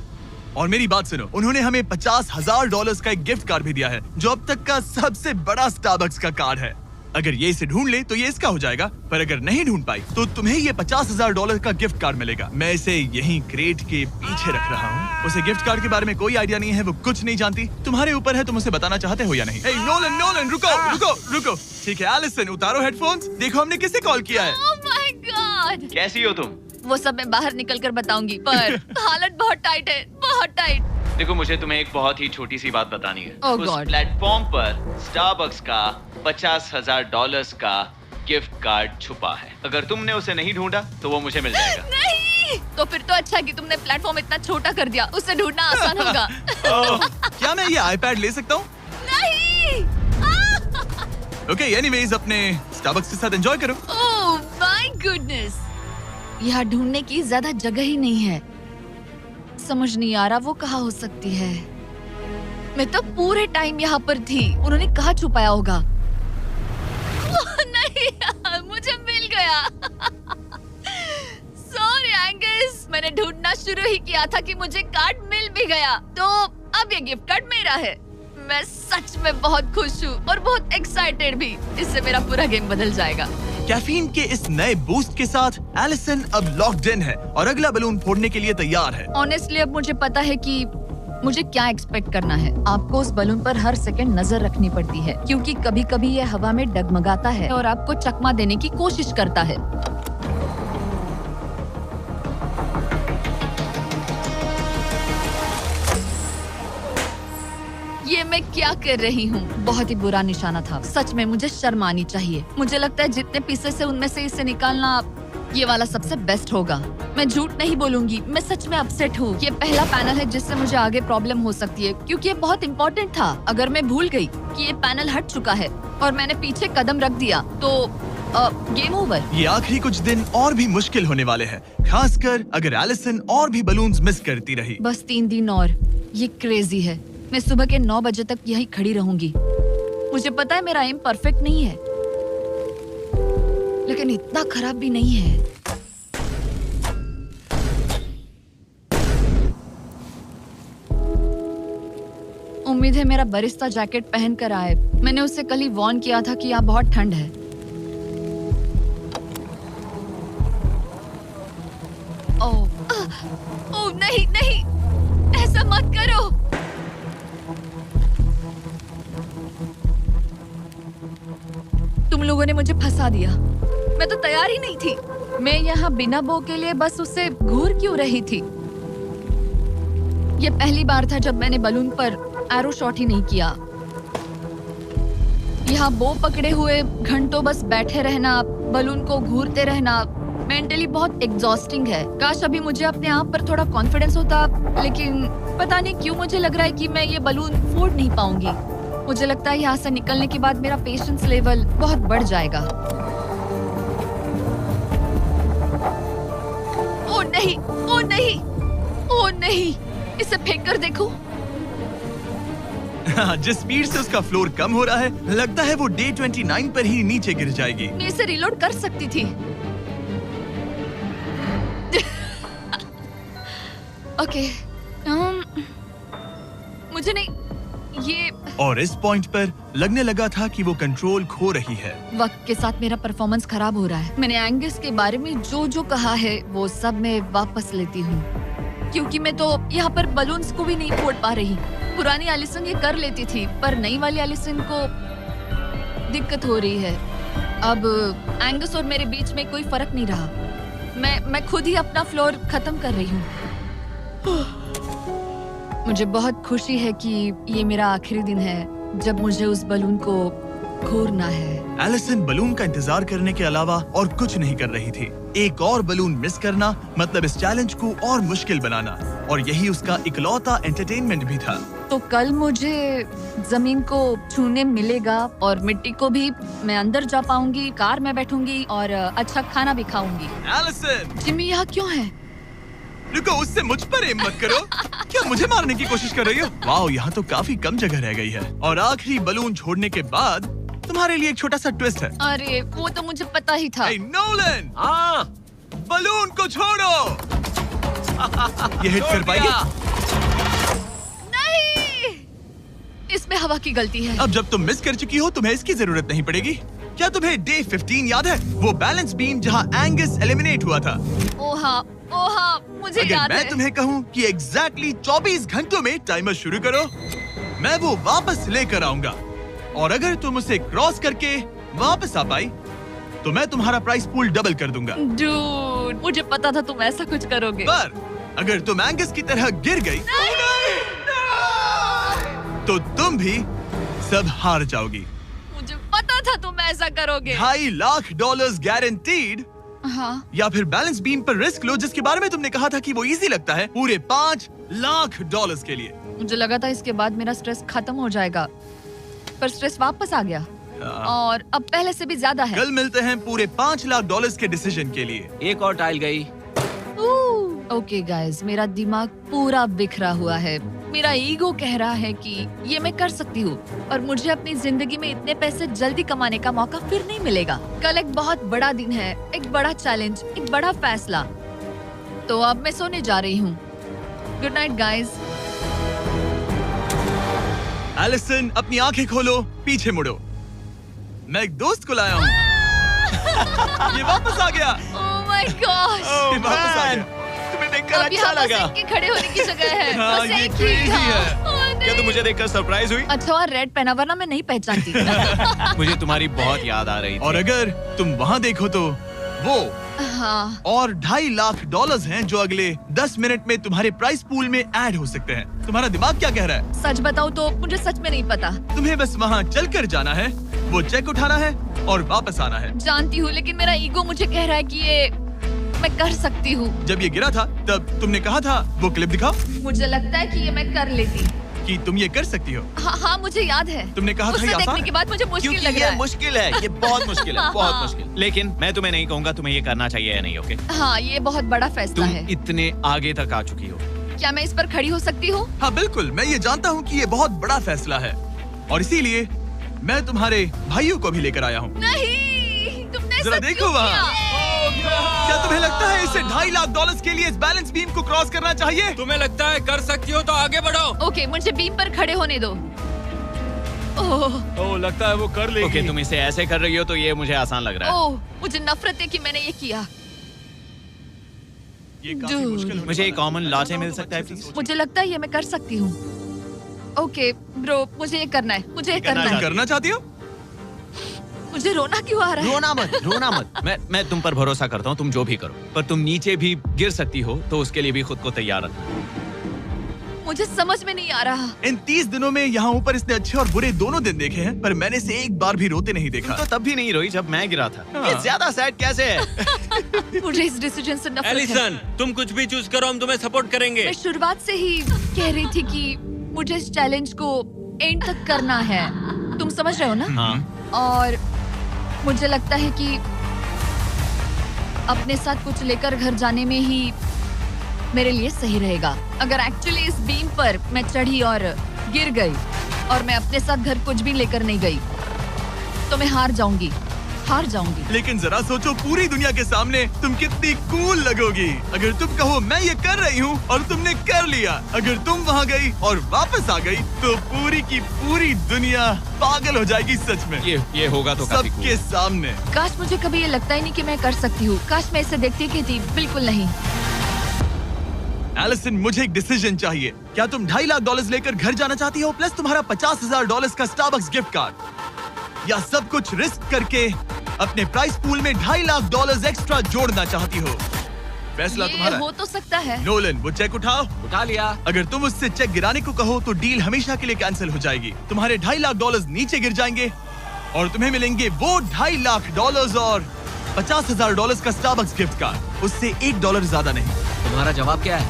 और मेरी बात सुनो, उन्होंने हमें $50,000 का एक गिफ्ट कार्ड भी दिया है, जो अब तक का सबसे बड़ा स्टारबक्स का कार्ड है। अगर ये इसे ढूंढ ले तो ये इसका हो जाएगा, पर अगर नहीं ढूंढ पाई तो तुम्हें ये $50,000 का गिफ्ट कार्ड मिलेगा। मैं इसे यहीं क्रेट के पीछे रख रहा हूँ। उसे गिफ्ट कार्ड के बारे में कोई आइडिया नहीं है, वो कुछ नहीं जानती। तुम्हारे ऊपर है, तुम उसे बताना चाहते हो या नहीं। ए, नोलन, नोलन, रुको रुको रुको। ठीक है एलिसन, उतारो हेडफोन्स। देखो हमने किसे कॉल किया है। Oh my God. कैसी हो तुम? वो सब मैं बाहर निकल कर बताऊंगी, पर हालत बहुत टाइट है, बहुत टाइट। देखो, मुझे तुम्हें एक बहुत ही छोटी सी बात बतानी है। Oh उस God. प्लेटफॉर्म पर स्टारबक्स का $50,000 का गिफ्ट कार्ड छुपा है। अगर तुमने उसे नहीं ढूंढा तो वो मुझे मिल जाएगा। नहीं, तो फिर तो अच्छा कि तुमने प्लेटफॉर्म इतना छोटा कर दिया, उसे ढूंढना आसान होगा। क्या मैं ये आईपैड ले सकता हूँ? नहीं। ओके, एनीवेज अपने स्टारबक्स के साथ एंजॉय करो। ओह माय गुडनेस, यहाँ ढूंढने की ज्यादा जगह ही नहीं है। समझ नहीं आ रहा वो कहाँ हो सकती है। मैं तो पूरे टाइम यहाँ पर थी, उन्होंने कहाँ छुपाया होगा। ओह, नहीं, मुझे मिल गया। सॉरी एंगस, मैंने ढूंढना शुरू ही किया था कि मुझे कार्ड मिल भी गया, तो अब ये गिफ्ट कार्ड मेरा है। मैं सच में बहुत खुश हूँ और बहुत एक्साइटेड भी। इससे मेरा पूरा गेम बदल जाएगा। कैफीन के इस नए बूस्ट के साथ एलिसन अब लॉक्ड इन है और अगला बलून फोड़ने के लिए तैयार है। ऑनेस्टली अब मुझे पता है कि मुझे क्या एक्सपेक्ट करना है। आपको उस बलून पर हर सेकंड नजर रखनी पड़ती है, क्योंकि कभी कभी ये हवा में डगमगाता है और आपको चकमा देने की कोशिश करता है। ये मैं क्या कर रही हूँ? बहुत ही बुरा निशाना था। सच में मुझे शर्म आनी चाहिए। मुझे लगता है जितने पीसेस है उनमें से इसे निकालना ये वाला सबसे बेस्ट होगा। मैं झूठ नहीं बोलूंगी, मैं सच में अपसेट हूँ। ये पहला पैनल है जिससे मुझे आगे प्रॉब्लम हो सकती है, क्योंकि ये बहुत इम्पोर्टेंट था। अगर मैं भूल गई कि ये पैनल हट चुका है और मैंने पीछे कदम रख दिया तो गेम ओवर। ये आखिरी कुछ दिन और भी मुश्किल होने वाले हैं, खासकर अगर एलिसन और भी बलून्स मिस करती रही। बस 3 दिन और। ये क्रेजी है। मैं सुबह के 9 बजे तक यहीं खड़ी रहूंगी। मुझे पता है मेरा एम परफेक्ट नहीं है, लेकिन इतना खराब भी नहीं है। उम्मीद है मेरा बरिस्ता जैकेट पहन कर आए। मैंने उससे कल ही वार्न किया था कि यहाँ बहुत ठंड है। मत करो। तुम लोगों ने मुझे फंसा दिया। मैं तो तैयार ही नहीं थी। मैं यहाँ बिना बो के लिए बस उससे घूर क्यों रही थी? ये पहली बार था जब मैंने बलून पर एरो शॉट ही नहीं किया। यहाँ बो पकड़े हुए घंटों बस बैठे रहना, बलून को घूरते रहना मेंटली बहुत एग्जॉस्टिंग है। काश अभी मुझे अपने आप पर थोड़ा कॉन्फिडेंस होता, लेकिन पता नहीं क्यों मुझे लग रहा है कि मैं ये बलून फोड़ नहीं पाऊंगी। मुझे लगता है यहाँ से निकलने के बाद मेरा पेशेंस लेवल बहुत बढ़ जाएगा। ओ नहीं, ओ नहीं, ओ नहीं, इसे फेंक कर देखो। जिस स्पीड से उसका फ्लोर कम हो रहा है, लगता है वो डे 29 पर ही नीचे गिर जाएगी। मैं इसे रिलोड कर सकती थी। ओके, मुझे नहीं ये। और इस पॉइंट पर लगने लगा था कि वो कंट्रोल खो रही है। वक्त के साथ मेरा परफॉर्मेंस खराब हो रहा है। मैंने एंगस के बारे में जो जो कहा है वो सब मैं वापस लेती हूँ, क्योंकि मैं तो यहाँ पर बलून्स को भी नहीं फोड़ पा रही। पुरानी एलिसन ये कर लेती थी, पर नई वाली एलिसन को दिक्कत हो रही है। अब एंगस और मेरे बीच में कोई फर्क नहीं रहा। मैं खुद ही अपना फ्लोर खत्म कर रही हूँ। मुझे बहुत खुशी है कि ये मेरा आखिरी दिन है जब मुझे उस बलून को घूरना है। एलिसन बलून का इंतजार करने के अलावा और कुछ नहीं कर रही थी। एक और बलून मिस करना मतलब इस चैलेंज को और मुश्किल बनाना, और यही उसका इकलौता एंटरटेनमेंट भी था। तो कल मुझे जमीन को छूने मिलेगा और मिट्टी को भी। मैं अंदर जा पाऊंगी, कार में बैठूंगी और अच्छा खाना भी खाऊंगी। एलिसन! जिमी यहाँ क्यों है? रुको, उससे मुझ पर एम मत करो। क्या मुझे मारने की कोशिश कर रही हो? वाओ, यहाँ तो काफी कम जगह रह गई है। और आखिरी बलून छोड़ने के बाद तुम्हारे लिए एक छोटा सा ट्विस्ट है। अरे वो तो मुझे पता ही था। नोलन, हाँ, बलून को छोड़ो। ये हिट कर पाएगी? नहीं, इसमें हवा की गलती है। अब जब तुम मिस कर चुकी हो, तुम्हें इसकी जरूरत नहीं पड़ेगी। क्या तुम्हें डे 15 याद है? वो बैलेंस बीम जहाँ एंगस एलिमिनेट हुआ था। ओह हाँ, मुझे अगर याद मैं है। तुम्हें कहूँ कि एग्जैक्टली 24 घंटों में टाइमर शुरू करो, मैं वो वापस लेकर आऊंगा। और अगर तुम उसे क्रॉस करके वापस आ पाई, तो मैं तुम्हारा प्राइस पूल डबल कर दूंगा। डूड, मुझे पता था तुम ऐसा कुछ करोगे। पर अगर तुम एंगस की तरह गिर गई, तो तुम भी सब हार जाओगी। मुझे पता था तुम ऐसा करोगे। $2.5 लाख गारंटीड। हाँ, या फिर बैलेंस बीम पर रिस्क लो, जिसके बारे में तुमने कहा था कि वो इजी लगता है, पूरे $5 लाख के लिए। मुझे लगा था इसके बाद मेरा स्ट्रेस खत्म हो जाएगा, पर स्ट्रेस वापस आ गया और अब पहले से भी ज्यादा है। कल मिलते हैं पूरे $5 लाख के डिसीजन के लिए। एक और टाइल गई। ओके गाइस, मेरा दिमाग पूरा बिखरा हुआ है। मेरा ईगो कह रहा है कि ये मैं कर सकती हूँ और मुझे अपनी जिंदगी में इतने पैसे जल्दी कमाने का मौका फिर नहीं मिलेगा। कल एक बहुत बड़ा दिन है, एक बड़ा चैलेंज, एक बड़ा फैसला। तो अब मैं सोने जा रही हूँ। Good night guys. एलिसन, अपनी आंखें खोलो, पीछे मुड़ो। मैं एक दोस्त को लाया हूँ। ये वापस आ गया। ओह माय गॉड, ये वापस आ गया। तुम्हें देखकर अब अच्छा यहाँ बस लगा। इनके खड़े होने की जगह है। हाँ, बस ये एक ही crazy था। है। ओह, क्या नहीं। तुम मुझे देखकर सरप्राइज हुई? अच्छा और रेड पहना, वरना मैं नहीं पहचानती। मुझे तुम्हारी बहुत याद आ रही थी। और अगर तुम वहाँ देखो तो वो हाँ, और $2.5 लाख हैं जो अगले 10 मिनट में तुम्हारे प्राइस पूल में ऐड हो सकते हैं। तुम्हारा दिमाग क्या कह रहा है? सच बताऊँ तो मुझे सच में नहीं पता। तुम्हें बस वहाँ चलकर जाना है, वो चेक उठाना है और वापस आना है। जानती हूँ, लेकिन मेरा ईगो मुझे कह रहा है कि ये मैं कर सकती हूँ। जब ये गिरा था तब तुमने कहा था, वो क्लिप दिखाओ, मुझे लगता है कि ये मैं कर लेती। कि तुम ये कर सकती हो। हाँ, मुझे याद है। तुमने कहा था उसे ये आसान देखने है। के बाद मुझे मुश्किल क्योंकि लग ये रहा है। मुश्किल है, ये बहुत मुश्किल है, बहुत मुश्किल। लेकिन मैं तुम्हें नहीं कहूंगा तुम्हें ये करना चाहिए या नहीं, ओके? हाँ, ये बहुत बड़ा फैसला तुम है। इतने आगे तक आ चुकी हो। क्या मैं इस पर खड़ी हो सकती हूँ? हाँ बिल्कुल, मैं ये जानता हूँ कि ये बहुत बड़ा फैसला है और इसीलिए मैं तुम्हारे भाइयों को भी लेकर आया हूँ। नहीं, तुमने जरा सच देखो क्यों वहाँ। किया? क्या तुम्हें लगता है इसे $2.5 लाख के लिए इस बैलेंस बीम को क्रॉस करना चाहिए? तुम्हें लगता है कर सकती हो तो आगे बढ़ो। ओके, मुझे बीम पर खड़े होने दो। ओह, ओह, लगता है वो कर लेगी। ओके, तुम इसे ऐसे कर रही हो तो ये मुझे आसान लग रहा है। ओह, मुझे नफरत है कि मैंने ये किया। ये काफी Dude. मुश्किल होने मुझे एक वाला है। कॉमन लॉटे मैं मिल चाहता हूँ सकता है तुम अच्छे से प्लीज? सोचो। मुझे लगता है ये मैं कर सकती हूँ। ओके ब्रो, मुझे ये करना है, मुझे ये करना करना है। तुम करना चाहती हो? मुझे रोना क्यों आ रहा है? रोना मत। मैं तुम पर भरोसा करता हूँ, तुम जो भी करो, पर तुम नीचे भी गिर सकती हो, तो उसके लिए भी खुद को तैयार रखो। मुझे समझ में नहीं आ रहा। इन 30 दिनों में यहाँ ऊपर इसने अच्छे और बुरे दोनों दिन देखे हैं, पर मैंने इसे एक बार भी रोते नहीं देखा। तो तब भी नहीं रोई जब मैं गिरा था। हाँ। ये ज्यादा सैड कैसे है? मुझे इस डिसीजन से नफरत है। एलिसन, तुम कुछ भी चूज करो, हम तुम्हें सपोर्ट करेंगे। मैं शुरुआत से ही कह रही थी कि मुझे इस चैलेंज को एंड तक करना है। तुम समझ रहे हो ना? हाँ। और मुझे लगता है कि अपने साथ कुछ लेकर घर जाने में ही मेरे लिए सही रहेगा। अगर एक्चुअली इस बीम पर मैं चढ़ी और गिर गई और मैं अपने साथ घर कुछ भी लेकर नहीं गई, तो मैं हार जाऊंगी। लेकिन जरा सोचो, पूरी दुनिया के सामने तुम कितनी कूल लगोगी अगर तुम कहो मैं ये कर रही हूँ और तुमने कर लिया। अगर तुम वहाँ गई और वापस आ गई तो पूरी की पूरी दुनिया पागल हो जाएगी सच में। ये होगा तो काफी सबके सामने। काश मुझे कभी ये लगता ही नहीं कि मैं कर सकती हूँ। काश मैं इसे देखती की थी। बिल्कुल नहीं। एलिसन, मुझे एक डिसीजन चाहिए। क्या तुम $2.5 लाख लेकर घर जाना चाहती हो प्लस तुम्हारा $50,000 का स्टारबक्स गिफ्ट कार्ड, या सब कुछ रिस्क करके अपने प्राइस पूल में $2.5 लाख एक्स्ट्रा जोड़ना चाहती हो? फैसला ये तुम्हारा हो तो सकता है। नोलन, वो चेक उठाओ। उठा लिया। अगर तुम उससे चेक गिराने को कहो तो डील हमेशा के लिए कैंसिल हो जाएगी। तुम्हारे $2.5 लाख नीचे गिर जाएंगे और तुम्हें मिलेंगे वो $2.5 लाख और $50,000 का स्टारबक्स गिफ्ट कार्ड। उससे $1 ज्यादा नहीं। तुम्हारा जवाब क्या है?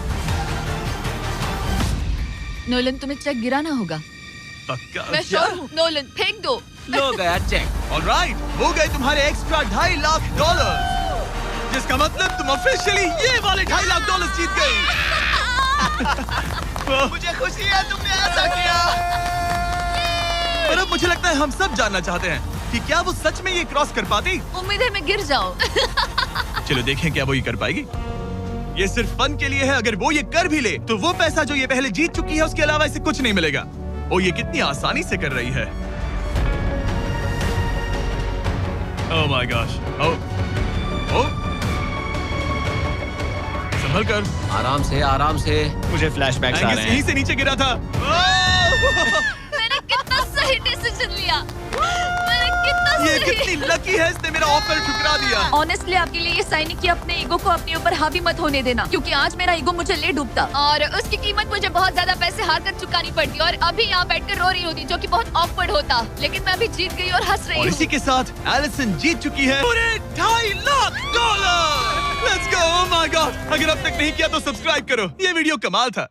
नोलन, तुम्हें चेक गिराना होगा। पक्का? मैं श्योर हूँ। नोलन, फेंक दो। लो गया चेक। ऑलराइट, हो गए तुम्हारे एक्स्ट्रा $2.5 लाख, जिसका मतलब तुम ऑफिशियली ये वाले $2.5 लाख जीत गई। मुझे खुशी है तुमने ऐसा किया। पर अब मुझे लगता है हम सब जानना चाहते हैं कि क्या वो सच में ये क्रॉस कर पाती। उम्मीद है मैं गिर जाऊं। चलो देखें क्या वो ये कर पाएगी। ये सिर्फ फन के लिए है। अगर वो ये कर भी ले तो वो पैसा जो ये पहले जीत चुकी है उसके अलावा इसे कुछ नहीं मिलेगा। ओ, ये कितनी आसानी से कर रही है। ओह माय गॉश। ओ संभल कर। आराम से। मुझे फ्लैशबैक्स आ एंगस रहे यहीं हैं। से नीचे गिरा था। ओह! मैंने कितना सही डिसीजन लिया। मैंने कितना ये सही। कितनी लकी है, इसने मेरा ऑफर ठुकरा दिया। ऑनेस्टली आपके लिए ये साइन कि अपने ईगो को अपने ऊपर हावी मत होने देना, क्योंकि आज मेरा ईगो मुझे ले डूबता और उसकी कीमत मुझे बहुत ज्यादा पैसे हार कर चुकानी पड़ती और अभी यहाँ बैठकर रो रही होती, जो कि बहुत ऑकवर्ड होता। लेकिन मैं अभी जीत गई और हंस रही और हूँ। इसी के साथ एलिसन जीत चुकी है पूरे $2.5 lakh. Let's go. Oh my God, अगर अब तक नहीं किया तो सब्सक्राइब करो। ये वीडियो कमाल था।